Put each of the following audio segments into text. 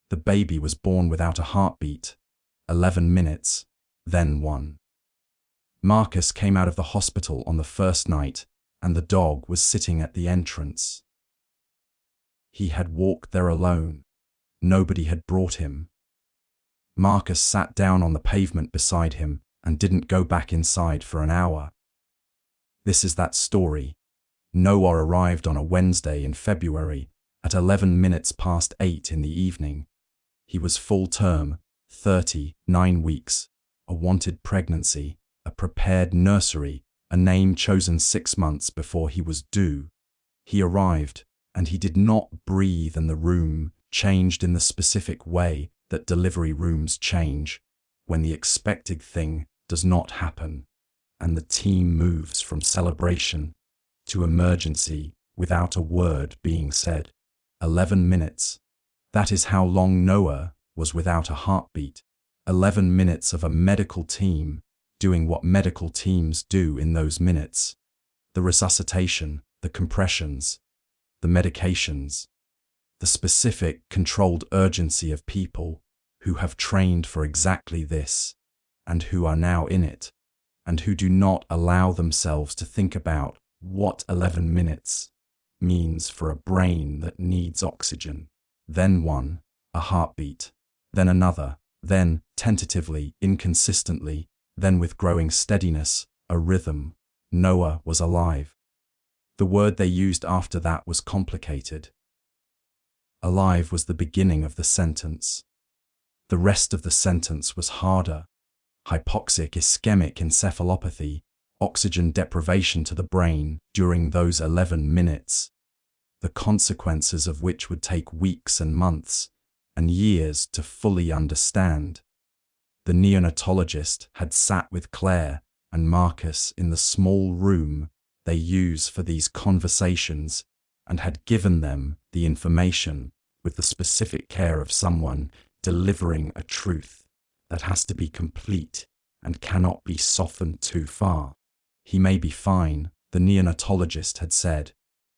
The baby was born without a heartbeat. 11 minutes, then 1. Marcus came out of the hospital on the first night, and the dog was sitting at the entrance. He had walked there alone. Nobody had brought him. Marcus sat down on the pavement beside him and didn't go back inside for an hour. This is that story. Noah arrived on a Wednesday in February at 11 minutes past 8 in the evening. He was full term, 39 weeks, a wanted pregnancy, a prepared nursery, a name chosen 6 months before he was due. He arrived, and he did not breathe, and the room changed in the specific way that delivery rooms change when the expected thing does not happen, and the team moves from celebration to emergency without a word being said. 11 minutes. That is how long Noah was without a heartbeat. 11 minutes of a medical team doing what medical teams do in those minutes. The resuscitation, the compressions, the medications, the specific controlled urgency of people who have trained for exactly this and who are now in it and who do not allow themselves to think about what 11 minutes means for a brain that needs oxygen. Then one, a heartbeat, then another, then tentatively, inconsistently, then with growing steadiness, a rhythm. Noah was alive. The word they used after that was complicated. Alive was the beginning of the sentence. The rest of the sentence was harder. Hypoxic ischemic encephalopathy, oxygen deprivation to the brain during those 11 minutes, the consequences of which would take weeks and months and years to fully understand. The neonatologist had sat with Claire and Marcus in the small room they use for these conversations and had given them the information with the specific care of someone delivering a truth that has to be complete and cannot be softened too far. He may be fine, the neonatologist had said.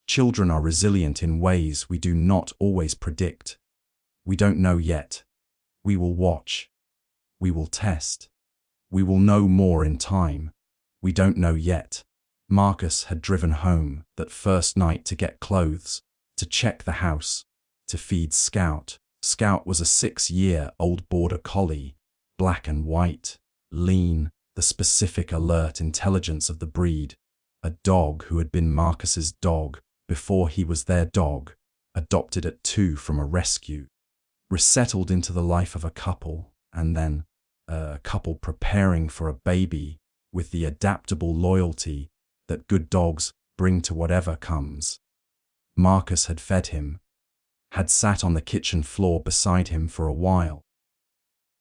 Children are resilient in ways we do not always predict. We don't know yet. We will watch. We will test. We will know more in time. We don't know yet. Marcus had driven home that first night to get clothes, to check the house, to feed Scout. Scout was a 6-year-old border collie, black and white, lean, the specific alert intelligence of the breed, a dog who had been Marcus's dog before he was their dog, adopted at 2 from a rescue, resettled into the life of a couple, and then a couple preparing for a baby with the adaptable loyalty that good dogs bring to whatever comes. Marcus had fed him, had sat on the kitchen floor beside him for a while,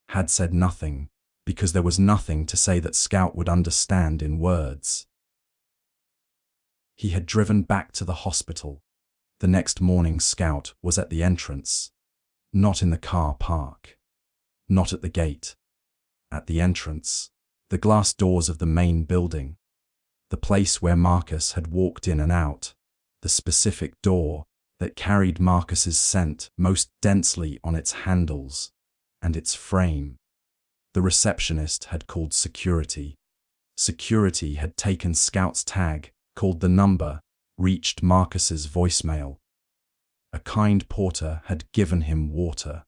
had said nothing, because there was nothing to say that Scout would understand in words. He had driven back to the hospital. The next morning Scout was at the entrance, not in the car park, not at the gate, at the entrance, the glass doors of the main building, the place where Marcus had walked in and out, the specific door that carried Marcus's scent most densely on its handles and its frame. The receptionist had called security. Security had taken Scout's tag, called the number, reached Marcus's voicemail. A kind porter had given him water.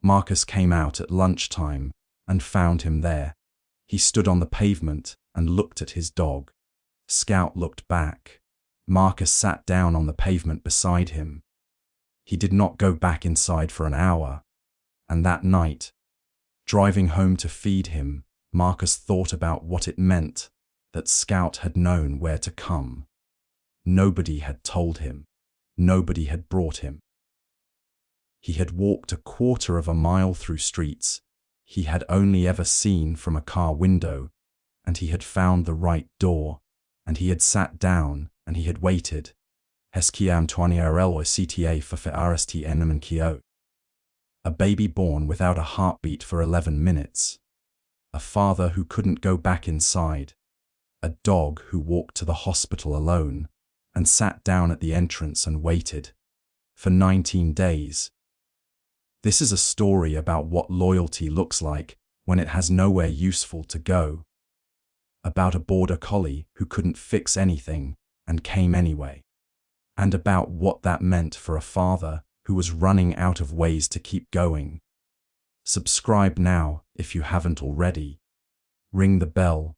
Marcus came out at lunchtime and found him there. He stood on the pavement and looked at his dog. Scout looked back. Marcus sat down on the pavement beside him. He did not go back inside for an hour, and that night, driving home to feed him, Marcus thought about what it meant that Scout had known where to come. Nobody had told him. Nobody had brought him. He had walked 1/4 of a mile through streets he had only ever seen from a car window, and he had found the right door, and he had sat down, and he had waited. Heskia Antoine RL CTA for RST Eneman Kyo. A baby born without a heartbeat for 11 minutes. A father who couldn't go back inside. A dog who walked to the hospital alone and sat down at the entrance and waited for 19 days. This is a story about what loyalty looks like when it has nowhere useful to go. About a border collie who couldn't fix anything and came anyway. And about what that meant for a father who was running out of ways to keep going. Subscribe now if you haven't already. Ring the bell.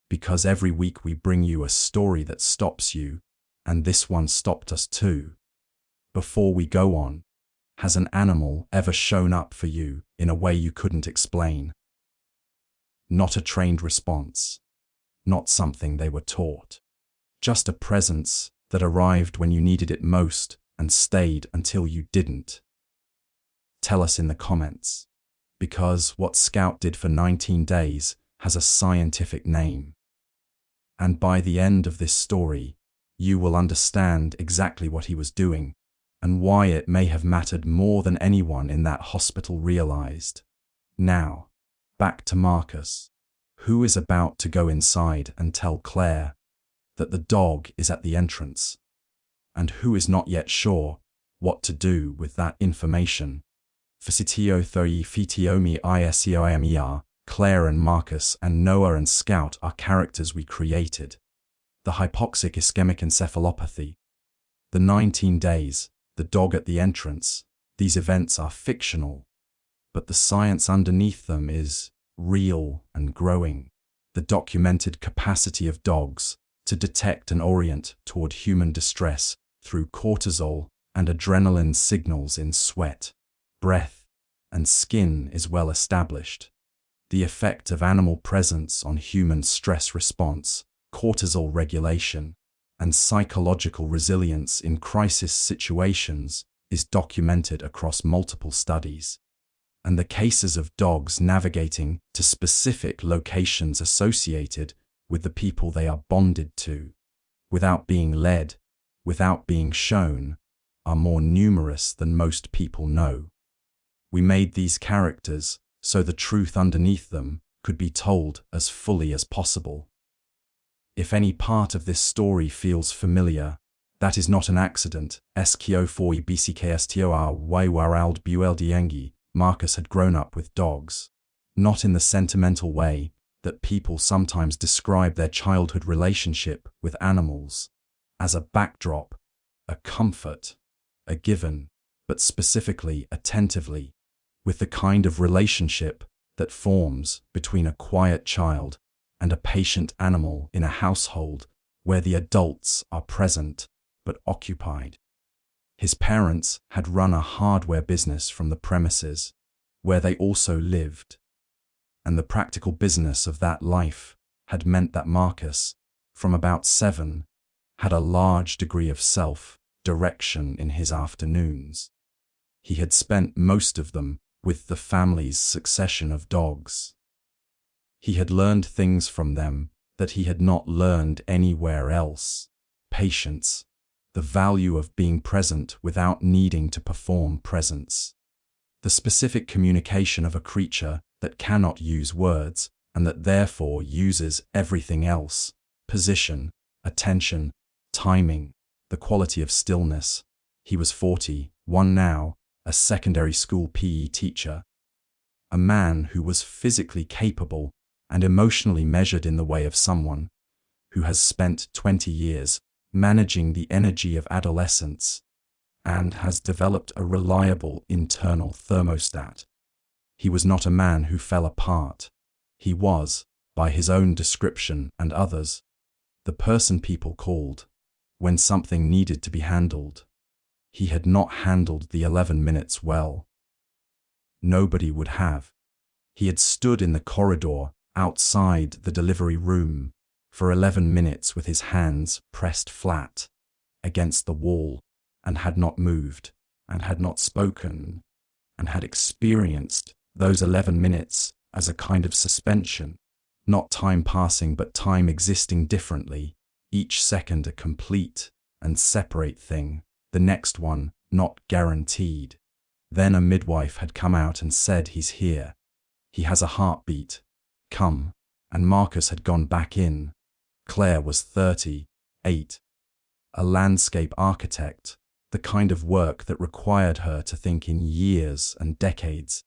Because every week we bring you a story that stops you, and this one stopped us too. Before we go on, has an animal ever shown up for you in a way you couldn't explain? Not a trained response. Not something they were taught. Just a presence that arrived when you needed it most and stayed until you didn't. Tell us in the comments, because what Scout did for 19 days has a scientific name. And by the end of this story, you will understand exactly what he was doing and why it may have mattered more than anyone in that hospital realized. Now, back to Marcus, who is about to go inside and tell Claire that the dog is at the entrance, and who is not yet sure what to do with that information. Facitio thoi fitiomi iscoimer, Claire and Marcus and Noah and Scout are characters we created. The hypoxic ischemic encephalopathy, the 19 days, the dog at the entrance, these events are fictional, but the science underneath them is real and growing. The documented capacity of dogs to detect and orient toward human distress through cortisol and adrenaline signals in sweat, breath, and skin is well established. The effect of animal presence on human stress response, cortisol regulation, and psychological resilience in crisis situations is documented across multiple studies. And the cases of dogs navigating to specific locations associated with the people they are bonded to, without being led, without being shown, are more numerous than most people know. We made these characters so the truth underneath them could be told as fully as possible. If any part of this story feels familiar, that is not an accident. Skio4 bckstory warald bueldiengi, Marcus had grown up with dogs. Not in the sentimental way that people sometimes describe their childhood relationship with animals, as a backdrop, a comfort, a given, but specifically attentively, with the kind of relationship that forms between a quiet child and a patient animal in a household where the adults are present but occupied. His parents had run a hardware business from the premises, where they also lived, and the practical business of that life had meant that Marcus, from about 7, had a large degree of self-direction in his afternoons. He had spent most of them with the family's succession of dogs. He had learned things from them that he had not learned anywhere else. Patience, the value of being present without needing to perform presence. The specific communication of a creature that cannot use words and that therefore uses everything else: position, attention, timing, the quality of stillness. He was 41 now, a secondary school PE teacher. A man who was physically capable and emotionally measured in the way of someone who has spent 20 years managing the energy of adolescence and has developed a reliable internal thermostat. He was not a man who fell apart. He was, by his own description and others, the person people called when something needed to be handled. He had not handled the 11 minutes well. Nobody would have. He had stood in the corridor outside the delivery room for 11 minutes with his hands pressed flat against the wall and had not moved and had not spoken and had experienced those 11 minutes as a kind of suspension, not time passing but time existing differently, each second a complete and separate thing, the next one not guaranteed. Then a midwife had come out and said, "He's here. He has a heartbeat. Come." And Marcus had gone back in. Claire was 38. A landscape architect, the kind of work that required her to think in years and decades,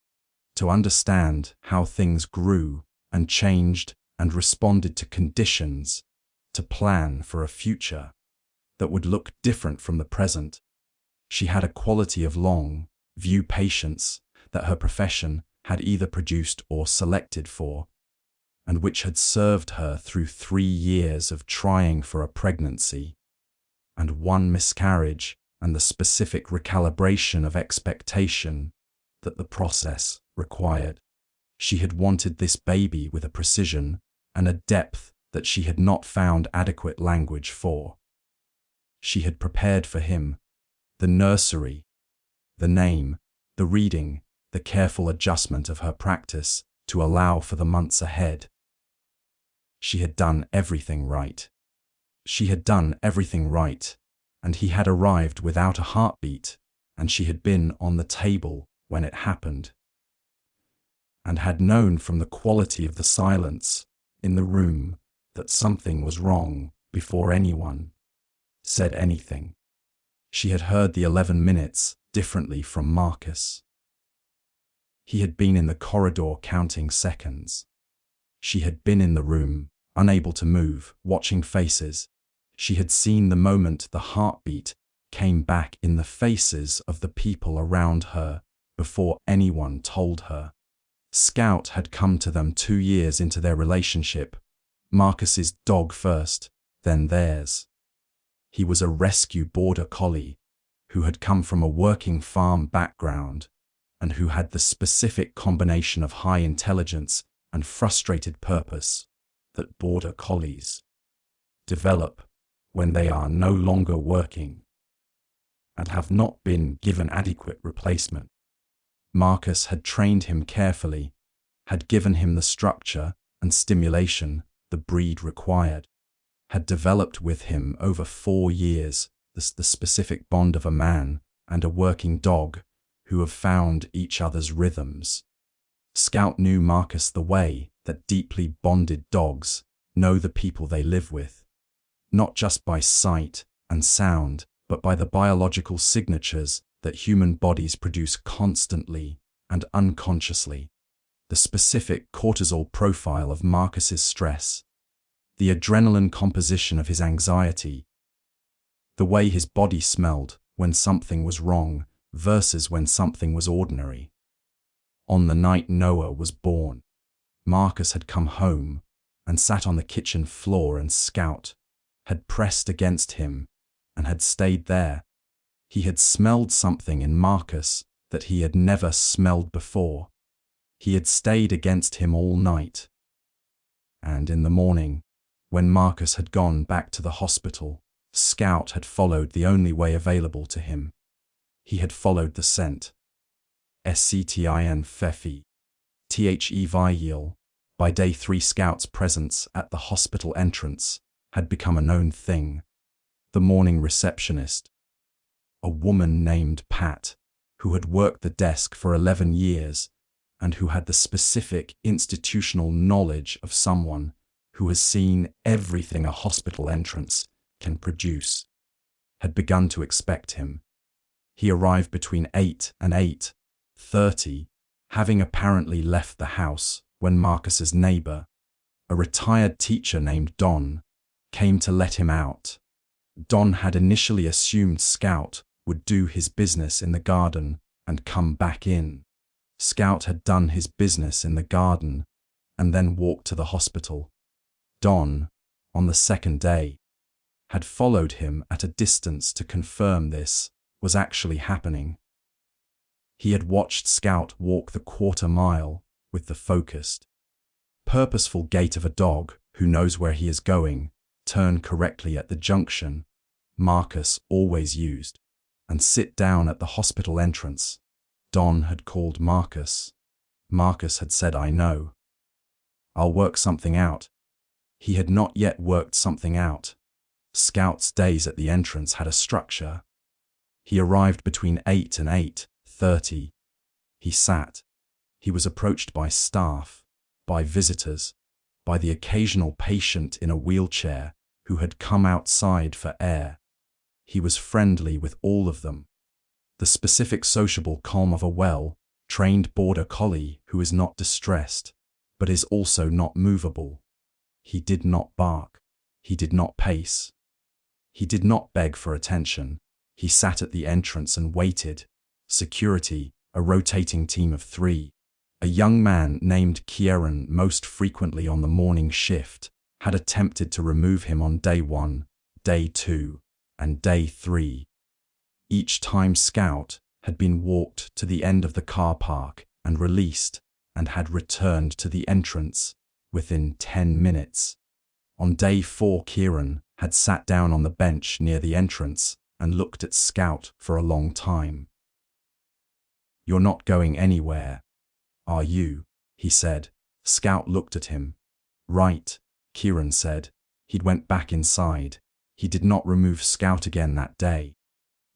to understand how things grew and changed and responded to conditions, to plan for a future that would look different from the present. She had a quality of long-view patience that her profession had either produced or selected for, and which had served her through 3 years of trying for a pregnancy, and 1 miscarriage, and the specific recalibration of expectation that the process required. She had wanted this baby with a precision and a depth that she had not found adequate language for. She had prepared for him the nursery, the name, the reading, the careful adjustment of her practice to allow for the months ahead. She had done everything right. She had done everything right, and he had arrived without a heartbeat, and she had been on the table when it happened, and had known from the quality of the silence in the room that something was wrong before anyone said anything. She had heard the 11 minutes differently from Marcus. He had been in the corridor counting seconds. She had been in the room, unable to move, watching faces. She had seen the moment the heartbeat came back in the faces of the people around her before anyone told her. Scout had come to them 2 years into their relationship, Marcus's dog first, then theirs. He was a rescue border collie who had come from a working farm background and who had the specific combination of high intelligence and frustrated purpose that border collies develop when they are no longer working and have not been given adequate replacement. Marcus had trained him carefully, had given him the structure and stimulation the breed required, had developed with him over 4 years the specific bond of a man and a working dog who have found each other's rhythms. Scout knew Marcus the way that deeply bonded dogs know the people they live with, not just by sight and sound, but by the biological signatures that human bodies produce constantly and unconsciously. The specific cortisol profile of Marcus's stress, the adrenaline composition of his anxiety, the way his body smelled when something was wrong versus when something was ordinary. On the night Noah was born, Marcus had come home and sat on the kitchen floor, and Scout had pressed against him and had stayed there. He had smelled something in Marcus that he had never smelled before. He had stayed against him all night. And in the morning, when Marcus had gone back to the hospital, Scout had followed the only way available to him. He had followed the scent. Sctin Fefi. The Vial. By day 3, Scout's presence at the hospital entrance had become a known thing. The morning receptionist, a woman named Pat, who had worked the desk for 11 years and who had the specific institutional knowledge of someone who has seen everything a hospital entrance can produce, had begun to expect him. He arrived between 8 and 8:30, having apparently left the house when Marcus's neighbor, a retired teacher named Don, came to let him out. Don had initially assumed Scout would do his business in the garden and come back in. Scout had done his business in the garden and then walked to the hospital. Don, on the second day, had followed him at a distance to confirm this was actually happening. He had watched Scout walk the 1/4 mile with the focused, purposeful gait of a dog who knows where he is going, turn correctly at the junction Marcus always used, and sit down at the hospital entrance. Don had called Marcus. Marcus had said, "I know. I'll work something out." He had not yet worked something out. Scout's days at the entrance had a structure. He arrived between 8 and 8:30. He sat. He was approached by staff, by visitors, by the occasional patient in a wheelchair who had come outside for air. He was friendly with all of them. The specific sociable calm of a well-trained border collie who is not distressed, but is also not movable. He did not bark. He did not pace. He did not beg for attention. He sat at the entrance and waited. Security, a rotating team of 3. A young man named Kieran, most frequently on the morning shift, had attempted to remove him on day 1, day 2, and day 3. Each time Scout had been walked to the end of the car park and released, and had returned to the entrance within 10 minutes. On day 4, Kieran had sat down on the bench near the entrance and looked at Scout for a long time. "You're not going anywhere, are you?" he said. Scout looked at him. "Right," Kieran said. He'd went back inside. He did not remove Scout again that day.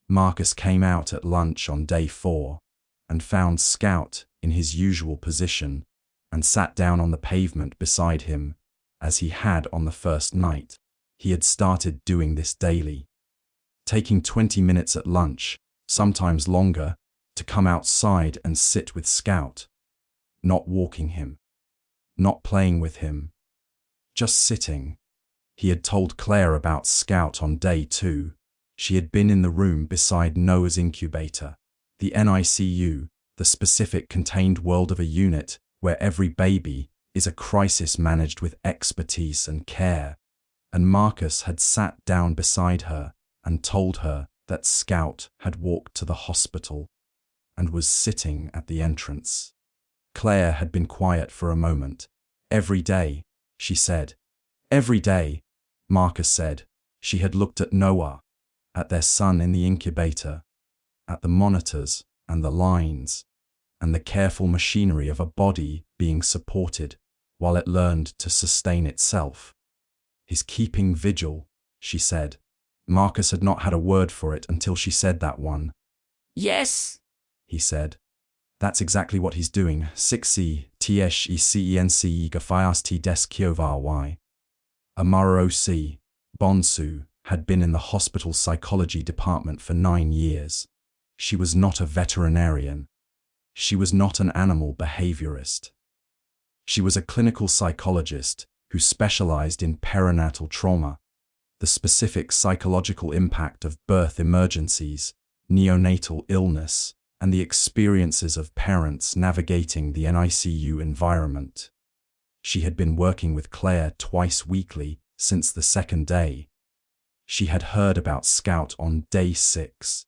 Marcus came out at lunch on day 4 and found Scout in his usual position and sat down on the pavement beside him, as he had on the first night. He had started doing this daily, taking 20 minutes at lunch, sometimes longer, to come outside and sit with Scout, not walking him, not playing with him, just sitting. He had told Claire about Scout on day 2. She had been in the room beside Noah's incubator, the NICU, the specific contained world of a unit where every baby is a crisis managed with expertise and care, and Marcus had sat down beside her and told her that Scout had walked to the hospital and was sitting at the entrance. Claire had been quiet for a moment. "Every day," she said. "Every day," Marcus said. She had looked at Noah, at their son in the incubator, at the monitors and the lines, and the careful machinery of a body being supported while it learned to sustain itself. "He's keeping vigil," she said. Marcus had not had a word for it until she said that one. "Yes," he said. "That's exactly what he's doing. 6C, TSECENCE Gafias T Deskiovar. Amara O.C. Bonsu had been in the hospital psychology department for 9 years. She was not a veterinarian. She was not an animal behaviorist. She was a clinical psychologist who specialized in perinatal trauma, the specific psychological impact of birth emergencies, neonatal illness, and the experiences of parents navigating the NICU environment. She had been working with Claire twice weekly since the second day. She had heard about Scout on day 6.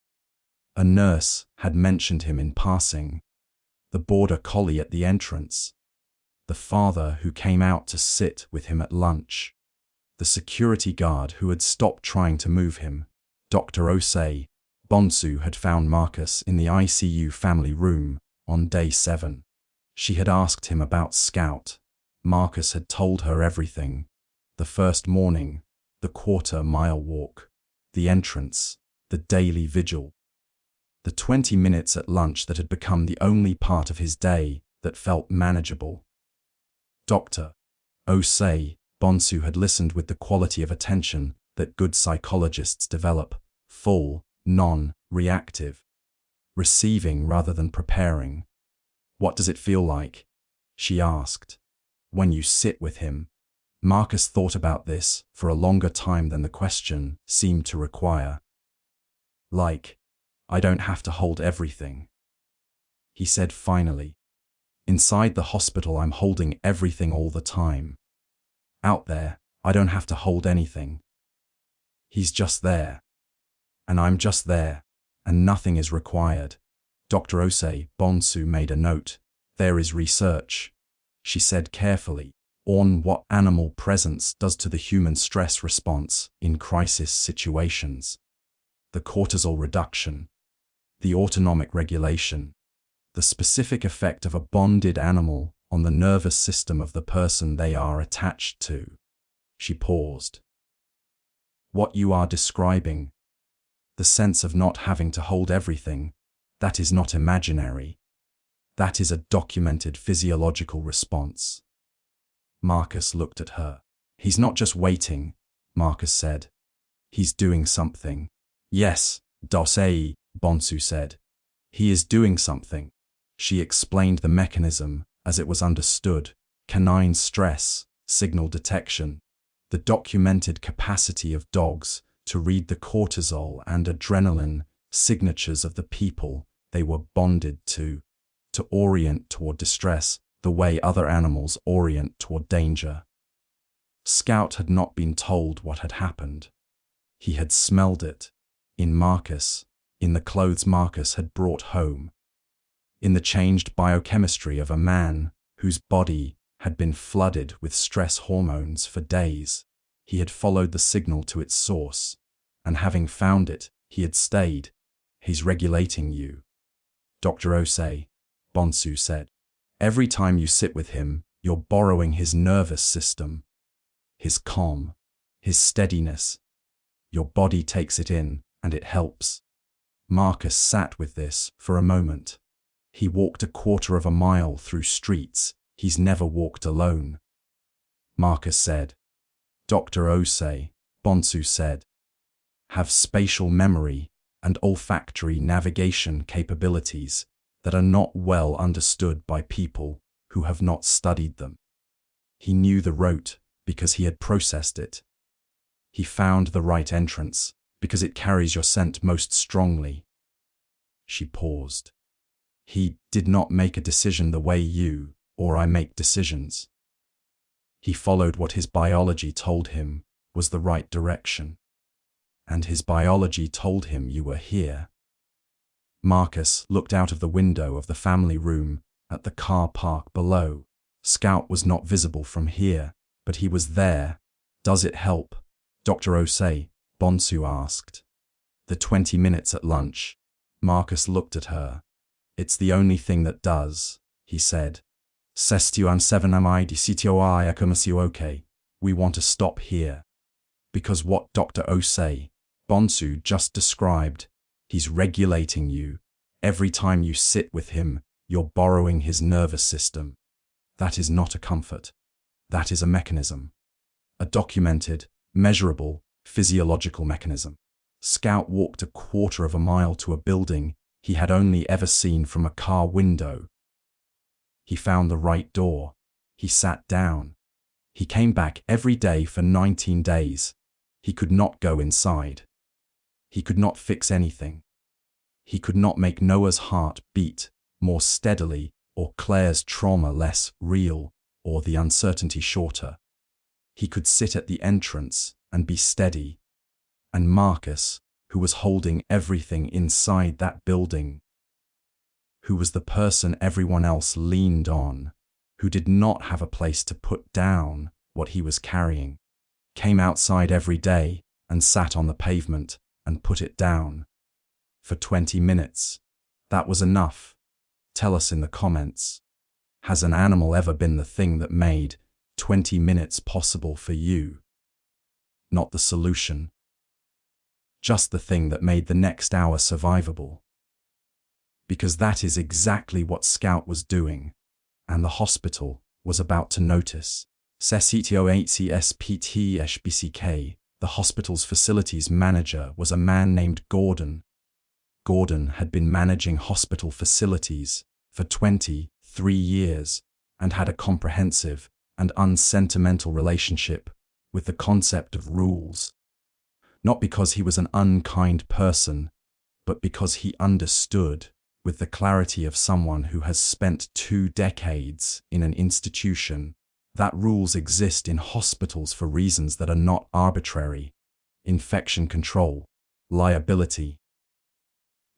A nurse had mentioned him in passing. The border collie at the entrance. The father who came out to sit with him at lunch. The security guard who had stopped trying to move him. Dr. Osei Bonsu had found Marcus in the ICU family room on day 7. She had asked him about Scout. Marcus had told her everything. The first morning, the quarter-mile walk, the entrance, the daily vigil. The 20 minutes at lunch that had become the only part of his day that felt manageable. Dr. Osei Bonsu had listened with the quality of attention that good psychologists develop, full, non-reactive, receiving rather than preparing. "What does it feel like?" she asked. "When you sit with him?" Marcus thought about this for a longer time than the question seemed to require. "Like, I don't have to hold everything," he said finally. "Inside the hospital I'm holding everything all the time. Out there, I don't have to hold anything. He's just there. And I'm just there, and nothing is required." Dr. Osei Bonsu made a note. "There is research," she said carefully, "on what animal presence does to the human stress response in crisis situations. The cortisol reduction, the autonomic regulation, the specific effect of a bonded animal on the nervous system of the person they are attached to." She paused. "What you are describing, the sense of not having to hold everything, that is not imaginary. That is a documented physiological response." Marcus looked at her. "He's not just waiting," Marcus said. "He's doing something. Yes, Dosei, Bonsu said. He is doing something. She explained the mechanism as it was understood: canine stress, signal detection, the documented capacity of dogs to read the cortisol and adrenaline signatures of the people they were bonded to orient toward distress the way other animals orient toward danger. Scout had not been told what had happened. He had smelled it, in Marcus, in the clothes Marcus had brought home, in the changed biochemistry of a man whose body had been flooded with stress hormones for days. He had followed the signal to its source, and having found it, he had stayed. He's regulating you. Dr. Osei, Bonsu said. Every time you sit with him, you're borrowing his nervous system, his calm, his steadiness. Your body takes it in, and it helps. Marcus sat with this for a moment. He walked 1/4 of a mile through streets he's never walked alone. Marcus said. Dr. Osei, Bonsu said, have spatial memory and olfactory navigation capabilities that are not well understood by people who have not studied them. He knew the route because he had processed it. He found the right entrance because it carries your scent most strongly. She paused. He did not make a decision the way you or I make decisions. He followed what his biology told him was the right direction. And his biology told him you were here. Marcus looked out of the window of the family room at the car park below. Scout was not visible from here, but he was there. Does it help? Dr. Osei, Bonsu asked. The 20 minutes at lunch. Marcus looked at her. It's the only thing that does, he said. Sestio am 7 ami di sitio I akumasiu okay. We want to stop here. Because what Dr. Osei, Bonsu just described, he's regulating you. Every time you sit with him, you're borrowing his nervous system. That is not a comfort. That is a mechanism. A documented, measurable, physiological mechanism. Scout walked 1/4 of a mile to a building he had only ever seen from a car window. He found the right door. He sat down. He came back every day for 19 days. He could not go inside. He could not fix anything. He could not make Noah's heart beat more steadily or Claire's trauma less real or the uncertainty shorter. He could sit at the entrance and be steady. And Marcus, who was holding everything inside that building, who was the person everyone else leaned on, who did not have a place to put down what he was carrying, came outside every day and sat on the pavement and put it down. For 20 minutes. That was enough. Tell us in the comments. Has an animal ever been the thing that made 20 minutes possible for you? Not the solution. Just the thing that made the next hour survivable. Because that is exactly what Scout was doing, and the hospital was about to notice. Sesitio 8CSPT-BCK, the hospital's facilities manager, was a man named Gordon. Gordon had been managing hospital facilities for 23 years and had a comprehensive and unsentimental relationship with the concept of rules. Not because he was an unkind person, but because he understood, with the clarity of someone who has spent 2 decades in an institution, that rules exist in hospitals for reasons that are not arbitrary: infection control, liability,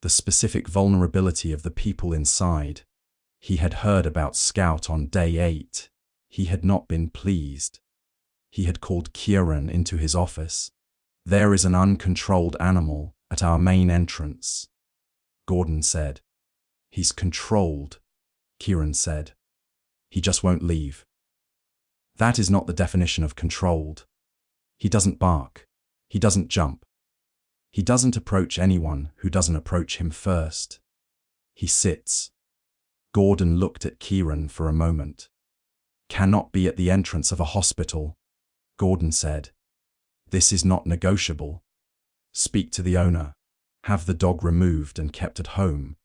the specific vulnerability of the people inside. He had heard about Scout on day 8. He had not been pleased. He had called Kieran into his office. There is an uncontrolled animal at our main entrance, Gordon said. He's controlled, Kieran said. He just won't leave. That is not the definition of controlled. He doesn't bark. He doesn't jump. He doesn't approach anyone who doesn't approach him first. He sits. Gordon looked at Kieran for a moment. Cannot be at the entrance of a hospital, Gordon said. This is not negotiable. Speak to the owner. Have the dog removed and kept at home.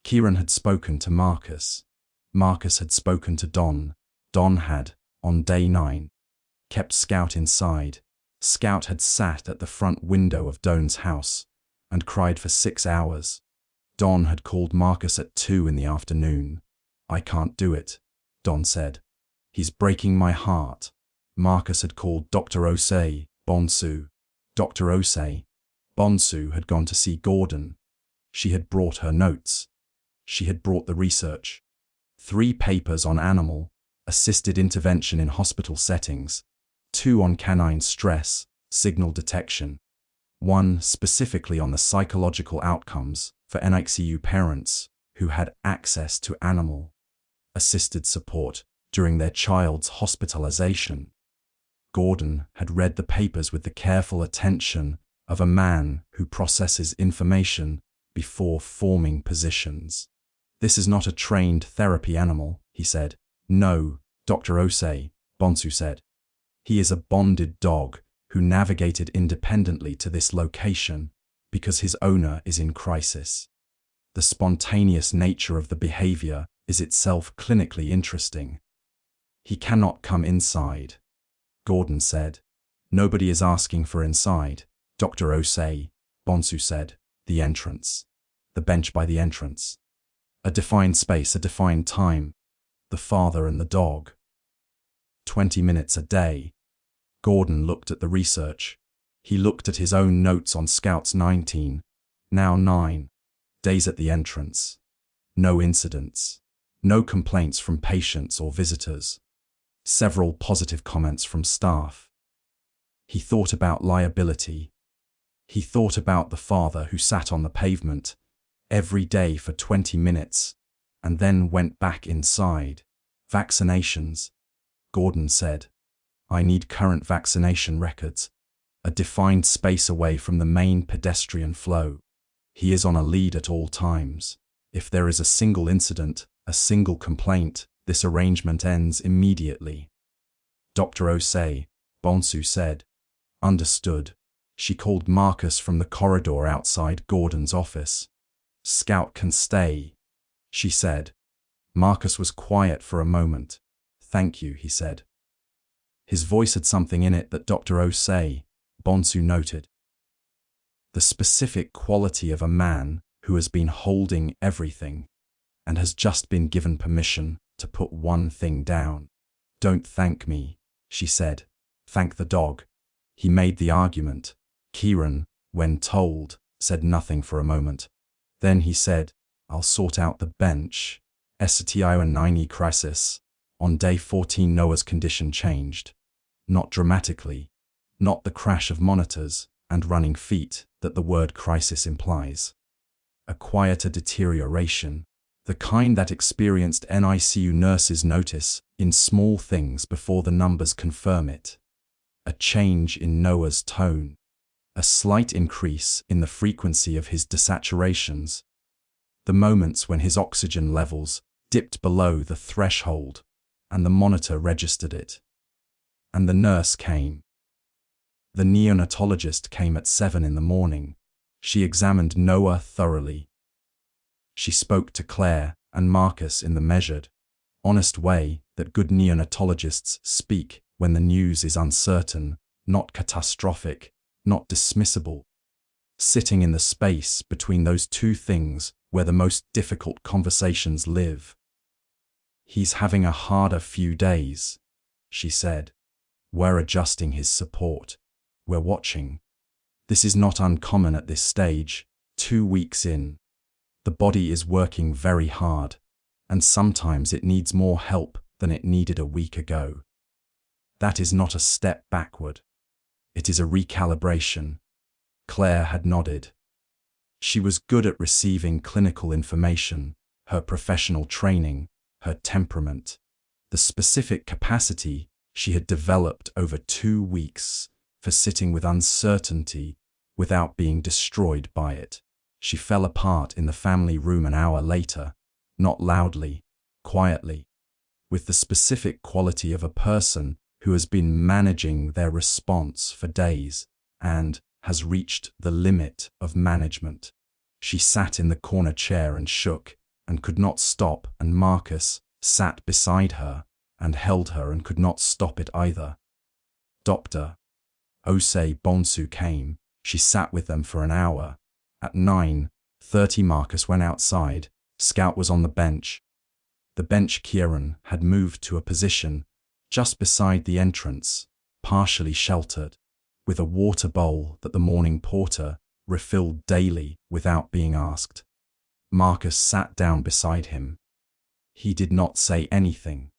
Kieran had spoken to Marcus. Marcus had spoken to Don. Don had, on day 9, kept Scout inside. Scout had sat at the front window of Don's house and cried for 6 hours. Don had called Marcus at 2 in the afternoon. I can't do it, Don said. He's breaking my heart. Marcus had called Dr. Osei, Bonsu. Dr. Osei, Bonsu had gone to see Gordon. She had brought her notes. She had brought the research. 3 papers on animal assisted intervention in hospital settings, 2 on canine stress, signal detection, 1 specifically on the psychological outcomes for NICU parents who had access to animal assisted support during their child's hospitalization. Gordon had read the papers with the careful attention of a man who processes information before forming positions. This is not a trained therapy animal, he said. No, Dr. Osei, Bonsu said. He is a bonded dog who navigated independently to this location because his owner is in crisis. The spontaneous nature of the behavior is itself clinically interesting. He cannot come inside, Gordon said. Nobody is asking for inside, Dr. Osei, Bonsu said. The entrance. The bench by the entrance. A defined space, a defined time. The father and the dog. 20 minutes a day. Gordon looked at the research. He looked at his own notes on Scout's 19, now 9, days at the entrance. No incidents. No complaints from patients or visitors. Several positive comments from staff. He thought about liability. He thought about the father who sat on the pavement every day for 20 minutes and then went back inside. Vaccinations, Gordon said. I need current vaccination records, a defined space away from the main pedestrian flow. He is on a lead at all times. If there is a single incident, a single complaint, this arrangement ends immediately. Dr. Osei, Bonsu said. Understood. She called Marcus from the corridor outside Gordon's office. Scout can stay, she said. Marcus was quiet for a moment. Thank you, he said. His voice had something in it that Dr. Osei, Bonsu noted. The specific quality of a man who has been holding everything and has just been given permission to put one thing down. Don't thank me, she said. Thank the dog. He made the argument. Kieran, when told, said nothing for a moment. Then he said, I'll sort out the bench. STI 9 crisis. On day 14 Noah's condition changed. Not dramatically. Not the crash of monitors and running feet that the word crisis implies. A quieter deterioration. The kind that experienced NICU nurses notice in small things before the numbers confirm it. A change in Noah's tone. A slight increase in the frequency of his desaturations. The moments when his oxygen levels dipped below the threshold and the monitor registered it. And the nurse came. The neonatologist came at 7 in the morning. She examined Noah thoroughly. She spoke to Claire and Marcus in the measured, honest way that good neonatologists speak when the news is uncertain, not catastrophic, not dismissible. Sitting in the space between those two things where the most difficult conversations live. He's having a harder few days, she said. We're adjusting his support. We're watching. This is not uncommon at this stage, 2 weeks in. The body is working very hard, and sometimes it needs more help than it needed a week ago. That is not a step backward. It is a recalibration. Claire had nodded. She was good at receiving clinical information, her professional training, her temperament, the specific capacity she had developed over 2 weeks for sitting with uncertainty without being destroyed by it. She fell apart in the family room an hour later, not loudly, quietly, with the specific quality of a person who has been managing their response for days and has reached the limit of management. She sat in the corner chair and shook, and could not stop, and Marcus sat beside her and held her and could not stop it either. Dr. Osei Bonsu came. She sat with them for an hour. At 9:30 Marcus went outside. Scout was on the bench. The bench Kieran had moved to a position just beside the entrance, partially sheltered, with a water bowl that the morning porter refilled daily without being asked. Marcus sat down beside him. He did not say anything.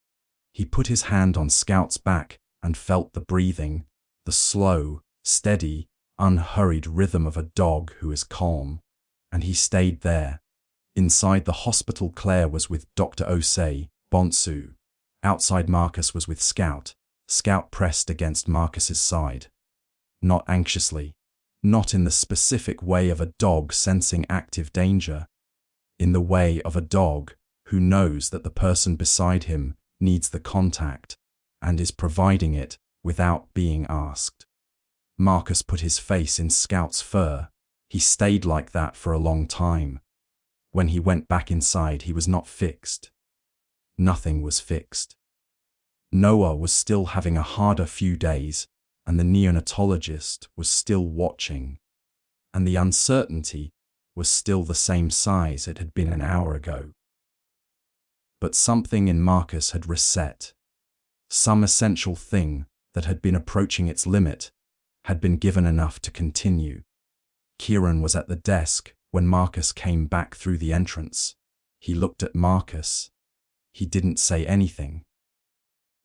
He put his hand on Scout's back and felt the breathing, the slow, steady, unhurried rhythm of a dog who is calm, and he stayed there. Inside the hospital, Claire was with Dr. Osei Bonsu. Outside, Marcus was with Scout. Scout pressed against Marcus's side. Not anxiously, not in the specific way of a dog sensing active danger, in the way of a dog who knows that the person beside him needs the contact and is providing it without being asked. Marcus put his face in Scout's fur. He stayed like that for a long time. When he went back inside, he was not fixed. Nothing was fixed. Noah was still having a harder few days, and the neonatologist was still watching, and the uncertainty was still the same size it had been an hour ago. But something in Marcus had reset. Some essential thing that had been approaching its limit had been given enough to continue. Kieran was at the desk when Marcus came back through the entrance. He looked at Marcus. He didn't say anything.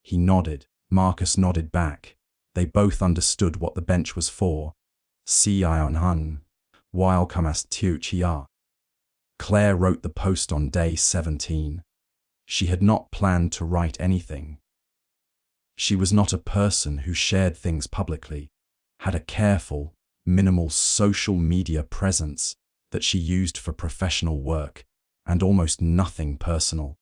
He nodded. Marcus nodded back. They both understood what the bench was for. Hun, while Kamas Tuchia. Claire wrote the post on day 17. She had not planned to write anything. She was not a person who shared things publicly, had a careful, minimal social media presence that she used for professional work, and almost nothing personal.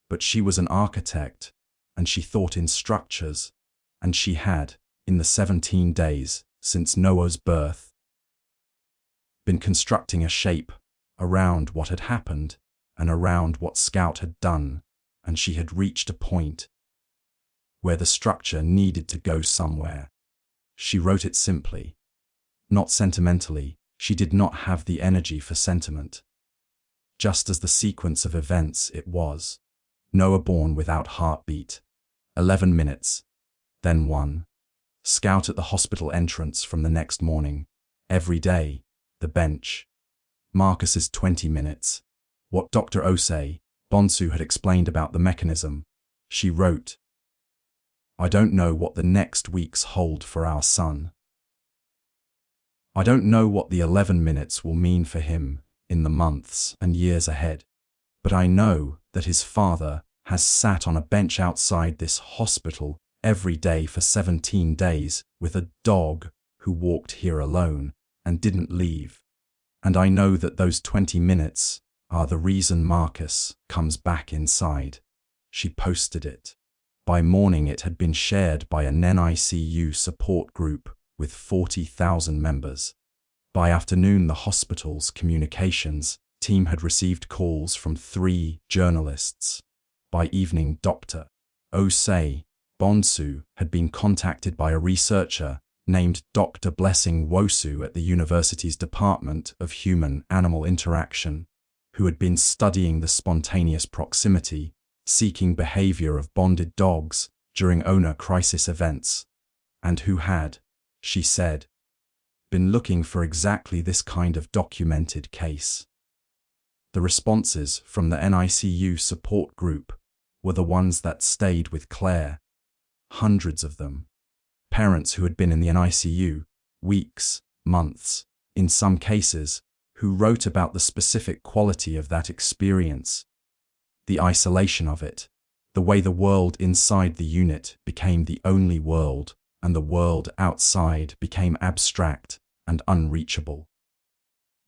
But she was an architect, and she thought in structures, and she had, in the 17 days since Noah's birth, been constructing a shape around what had happened and around what Scout had done, and she had reached a point where the structure needed to go somewhere. She wrote it simply, not sentimentally. She did not have the energy for sentiment. Just as the sequence of events it was. Noah born without heartbeat. 11 minutes. Then 1. Scout at the hospital entrance from the next morning. Every day. The bench. Marcus's 20 minutes. What Dr. Osei Bonsu had explained about the mechanism. She wrote, I don't know what the next weeks hold for our son. I don't know what the 11 minutes will mean for him in the months and years ahead, but I know that his father has sat on a bench outside this hospital every day for 17 days with a dog who walked here alone and didn't leave. And I know that those 20 minutes are the reason Marcus comes back inside. She posted it. By morning it had been shared by an NICU support group with 40,000 members. By afternoon, the hospital's communications team had received calls from 3 journalists. By evening, Dr. Osei Bonsu had been contacted by a researcher named Dr. Blessing Wosu at the university's Department of Human-Animal Interaction, who had been studying the spontaneous proximity, seeking behavior of bonded dogs during owner crisis events, and who had, she said, been looking for exactly this kind of documented case. The responses from the NICU support group were the ones that stayed with Claire. Hundreds of them. Parents who had been in the NICU weeks, months, in some cases, who wrote about the specific quality of that experience, the isolation of it, the way the world inside the unit became the only world, and the world outside became abstract and unreachable.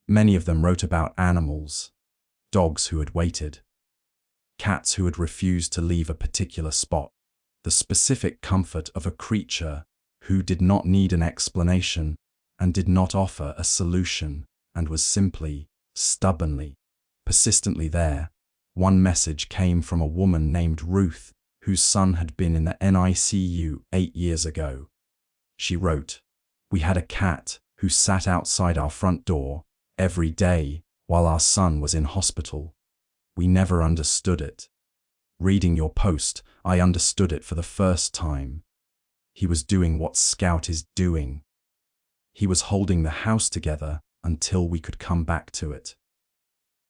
Many of them wrote about animals, dogs who had waited, cats who had refused to leave a particular spot, the specific comfort of a creature who did not need an explanation and did not offer a solution and was simply Stubbornly, persistently there, one message came from a woman named Ruth, whose son had been in the NICU 8 years ago. She wrote, "We had a cat who sat outside our front door every day while our son was in hospital. We never understood it. Reading your post, I understood it for the first time. He was doing what Scout is doing. He was holding the house together until we could come back to it."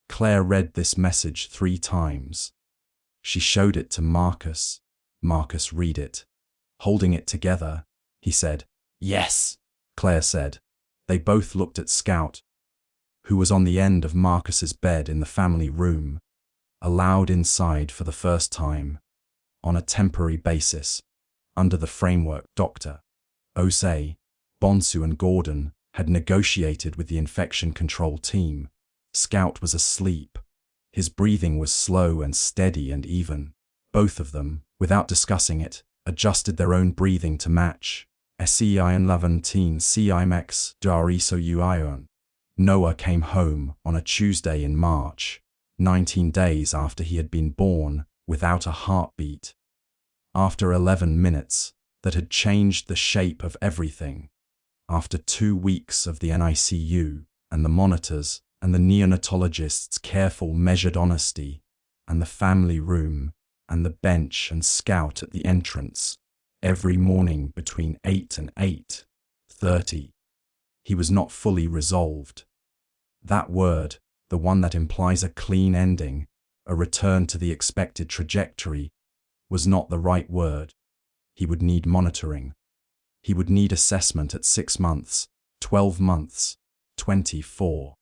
Claire read this message 3 times. She showed it to Marcus. Marcus read it. Holding it together, he said, "Yes," Claire said. They both looked at Scout, who was on the end of Marcus's bed in the family room, allowed inside for the first time, on a temporary basis, under the framework Dr. Osei, Bonsu and Gordon had negotiated with the infection control team. Scout was asleep. His breathing was slow and steady and even. Both of them, without discussing it, adjusted their own breathing to match. Noah came home on a Tuesday in March, 19 days after he had been born, without a heartbeat. After 11 minutes, that had changed the shape of everything. After 2 weeks of the NICU and the monitors and the neonatologist's careful, measured honesty, and the family room and the bench and Scout at the entrance, every morning between 8 and 8:30, he was not fully resolved. That word, the one that implies a clean ending, a return to the expected trajectory, was not the right word. He would need monitoring. He would need assessment at 6 months, 12 months, 24.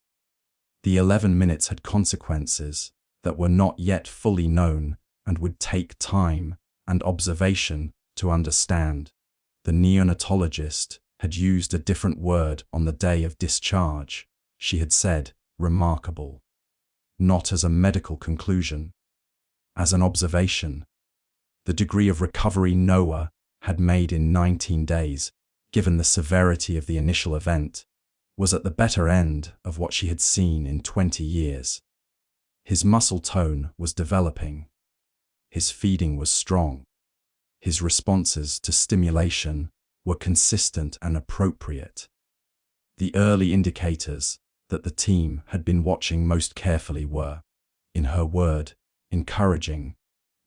The 11 minutes had consequences that were not yet fully known and would take time and observation to understand. The neonatologist had used a different word on the day of discharge. She had said, "remarkable," not as a medical conclusion, as an observation. The degree of recovery Noah had made in 19 days, given the severity of the initial event, was at the better end of what she had seen in 20 years. His muscle tone was developing. His feeding was strong. His responses to stimulation were consistent and appropriate. The early indicators that the team had been watching most carefully were, in her word, encouraging.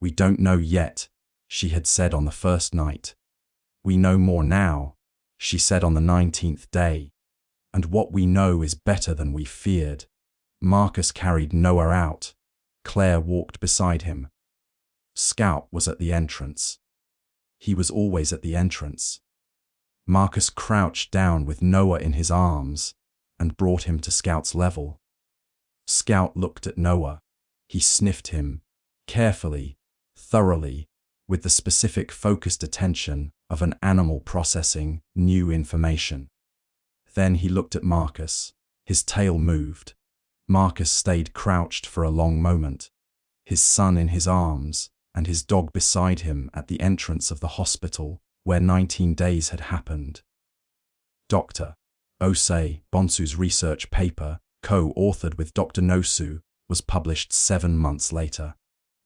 "We don't know yet," she had said on the first night. "We know more now," she said on the 19th day. "And what we know is better than we feared." Marcus carried Noah out. Claire walked beside him. Scout was at the entrance. He was always at the entrance. Marcus crouched down with Noah in his arms and brought him to Scout's level. Scout looked at Noah. He sniffed him, carefully, thoroughly, with the specific focused attention of an animal processing new information. Then he looked at Marcus. His tail moved. Marcus stayed crouched for a long moment, his son in his arms and his dog beside him at the entrance of the hospital where 19 days had happened. Dr. Osei Bonsu's research paper, co-authored with Dr. Nosu, was published 7 months later.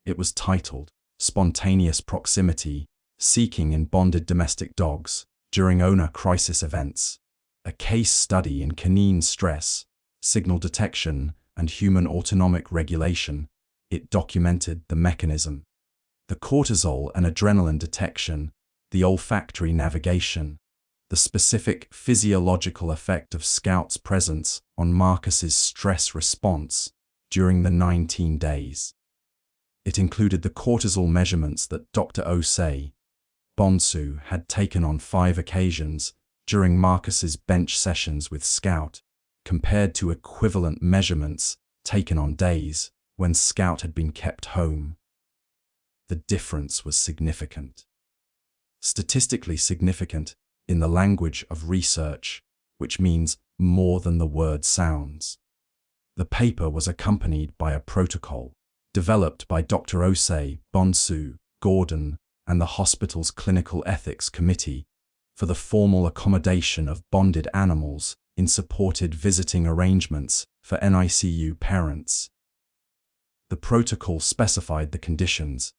It was titled, "Spontaneous Proximity, Seeking in Bonded Domestic Dogs During Owner Crisis Events, a Case Study in Canine Stress, Signal Detection, and Human Autonomic Regulation." It documented the mechanism, the cortisol and adrenaline detection, the olfactory navigation, the specific physiological effect of Scout's presence on Marcus's stress response during the 19 days. It included the cortisol measurements that Dr. Osei Bonsu had taken on 5 occasions during Marcus's bench sessions with Scout, compared to equivalent measurements taken on days when Scout had been kept home. The difference was significant. Statistically significant in the language of research, which means more than the word sounds. The paper was accompanied by a protocol developed by Dr. Osei Bonsu, Gordon, and the hospital's Clinical Ethics Committee for the formal accommodation of bonded animals in supported visiting arrangements for NICU parents. The protocol specified the conditions,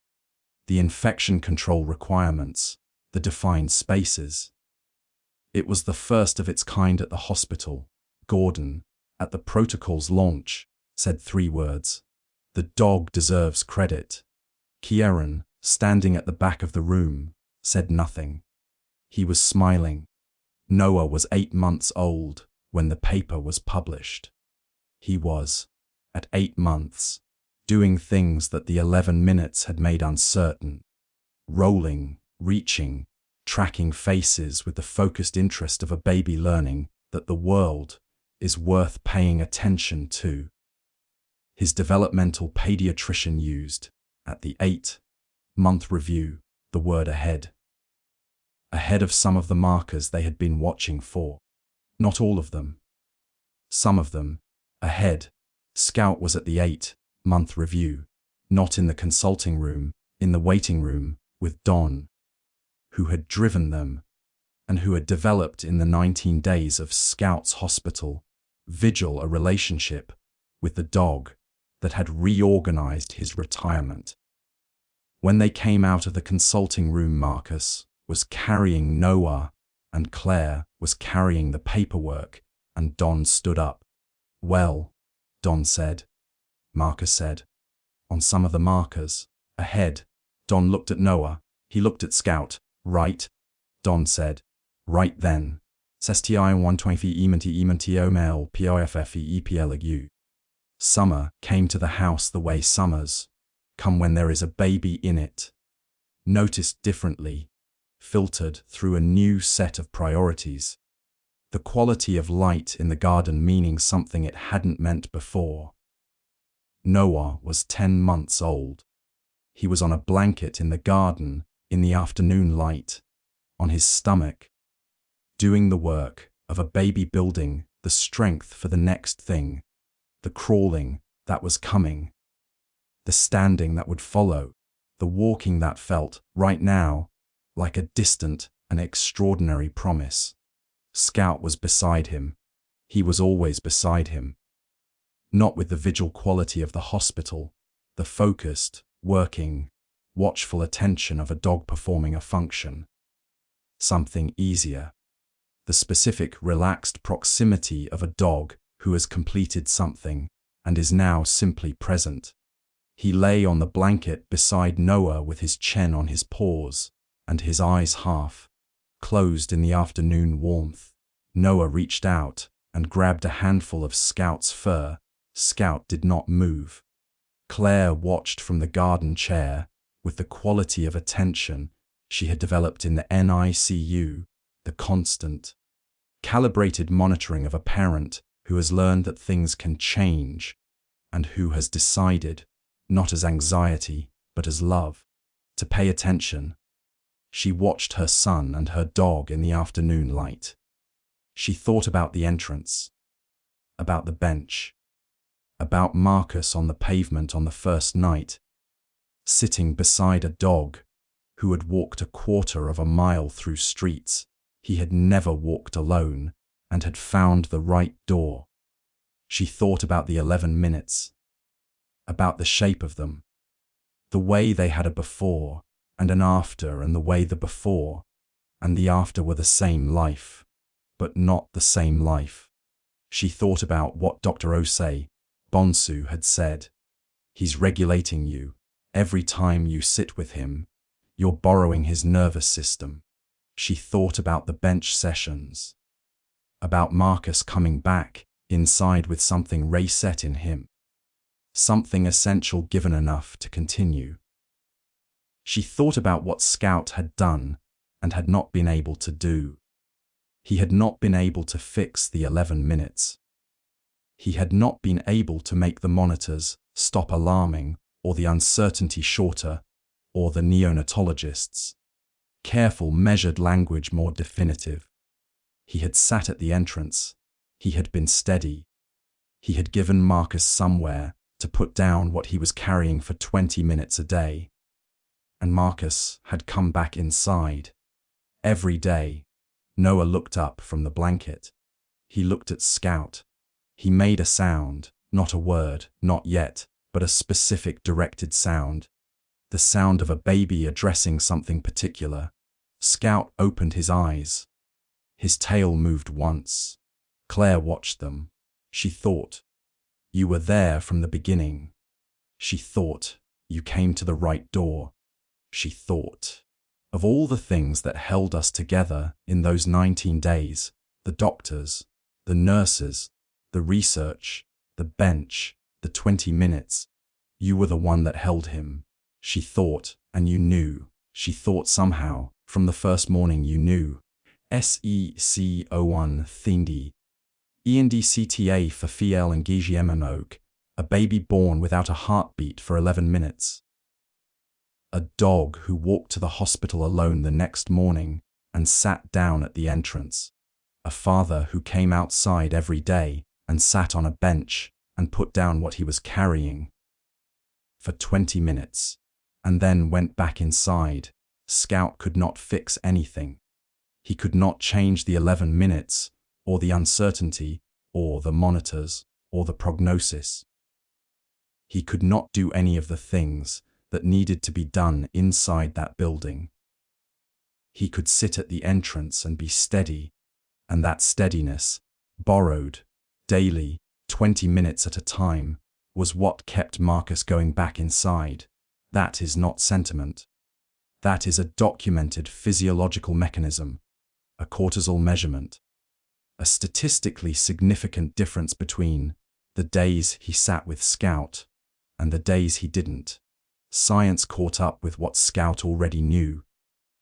the infection control requirements, the defined spaces. It was the first of its kind at the hospital. Gordon, at the protocol's launch, said 3 words: "The dog deserves credit." Kieran, standing at the back of the room, said nothing. He was smiling. Noah was 8 months old when the paper was published. He was, at 8 months, doing things that the 11 minutes had made uncertain. Rolling, reaching, tracking faces with the focused interest of a baby learning that the world is worth paying attention to. His developmental pediatrician used, at the 8-month review, the word ahead. Ahead of some of the markers they had been watching for. Not all of them. Some of them, ahead. Scout was at the 8-month review, not in the consulting room, in the waiting room, with Don, who had driven them, and who had developed in the 19 days of Scout's hospital vigil a relationship with the dog that had reorganized his retirement. When they came out of the consulting room, Marcus was carrying Noah, and Claire was carrying the paperwork, and Don stood up. "Well," Don said. Marcus said, "On some of the markers, ahead." Don looked at Noah. He looked at Scout. "Right," Don said. "Right then. STI 120 ementiomel PIFFEEPLU. Summer came to the house the way summers come when there is a baby in it. Noticed differently, filtered through a new set of priorities. The quality of light in the garden meaning something it hadn't meant before. Noah was 10 months old. He was on a blanket in the garden in the afternoon light, on his stomach, doing the work of a baby, building the strength for the next thing, the crawling that was coming, the standing that would follow, the walking that felt, right now, like a distant and extraordinary promise. Scout was beside him. He was always beside him. Not with the vigil quality of the hospital, the focused, working, watchful attention of a dog performing a function. Something easier. The specific, relaxed proximity of a dog who has completed something and is now simply present. He lay on the blanket beside Noah with his chin on his paws and his eyes half closed in the afternoon warmth. Noah reached out and grabbed a handful of Scout's fur. Scout did not move. Claire watched from the garden chair with the quality of attention she had developed in the NICU, the constant, calibrated monitoring of a parent who has learned that things can change and who has decided, not as anxiety, but as love, to pay attention. She watched her son and her dog in the afternoon light. She thought about the entrance, about the bench, about Marcus on the pavement on the first night, sitting beside a dog who had walked a quarter of a mile through streets he had never walked alone and had found the right door. She thought about the 11 minutes, about the shape of them, the way they had a before and an after, and the way the before and the after were the same life, but not the same life. She thought about what Dr. Osei Bonsu had said. He's regulating you. Every time you sit with him, you're borrowing his nervous system. She thought about the bench sessions, about Marcus coming back inside with something reset in him, something essential given enough to continue. She thought about what Scout had done and had not been able to do. He had not been able to fix the 11 minutes. He had not been able to make the monitors stop alarming, or the uncertainty shorter, or the neonatologists' careful, measured language more definitive. He had sat at the entrance. He had been steady. He had given Marcus somewhere to put down what he was carrying for 20 minutes a day. And Marcus had come back inside. Every day, Noah looked up from the blanket. He looked at Scout. He made a sound, not a word, not yet, but a specific directed sound. The sound of a baby addressing something particular. Scout opened his eyes. His tail moved once. Claire watched them. She thought, "You were there from the beginning." She thought, "You came to the right door." She thought, of all the things that held us together in those 19 days, the doctors, the nurses, the research, the bench, the 20 minutes, you were the one that held him. She thought, and you knew. She thought somehow, from the first morning you knew. SECO1 Thindi. ENDCTA for Fiel and Gijemanogue, a baby born without a heartbeat for 11 minutes. A dog who walked to the hospital alone the next morning and sat down at the entrance. A father who came outside every day and sat on a bench and put down what he was carrying for 20 minutes, and then went back inside. Scout could not fix anything. He could not change the 11 minutes, or the uncertainty, or the monitors, or the prognosis. He could not do any of the things that needed to be done inside that building. He could sit at the entrance and be steady, and that steadiness, borrowed, daily, 20 minutes at a time, was what kept Marcus going back inside. That is not sentiment. That is a documented physiological mechanism, a cortisol measurement, a statistically significant difference between the days he sat with Scout and the days he didn't. Science caught up with what Scout already knew.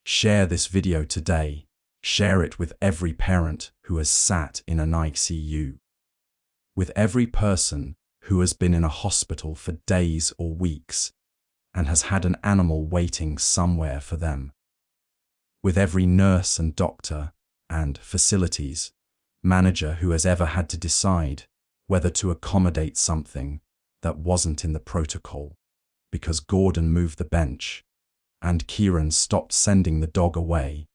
Share this video today. Share it with every parent who has sat in an ICU. With every person who has been in a hospital for days or weeks and has had an animal waiting somewhere for them. With every nurse and doctor and facilities manager who has ever had to decide whether to accommodate something that wasn't in the protocol, because Gordon moved the bench, and Kieran stopped sending the dog away,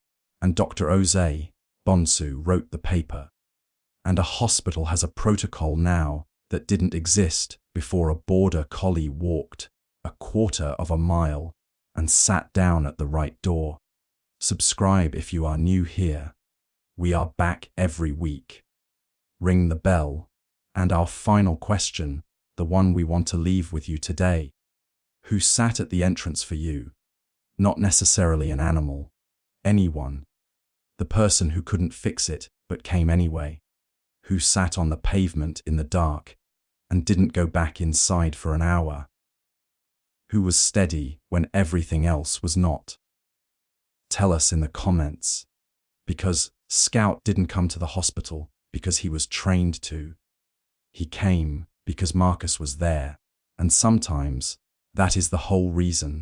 and Dr. Oze Bonsu wrote the paper, and a hospital has a protocol now that didn't exist before a border collie walked a quarter of a mile and sat down at the right door. Subscribe if you are new here. We are back every week. Ring the bell. And our final question, the one we want to leave with you today. Who sat at the entrance for you? Not necessarily an animal. Anyone. The person who couldn't fix it but came anyway. Who sat on the pavement in the dark and didn't go back inside for an hour. Who was steady when everything else was not. Tell us in the comments. Because Scout didn't come to the hospital because he was trained to. He came because Marcus was there, and sometimes that is the whole reason.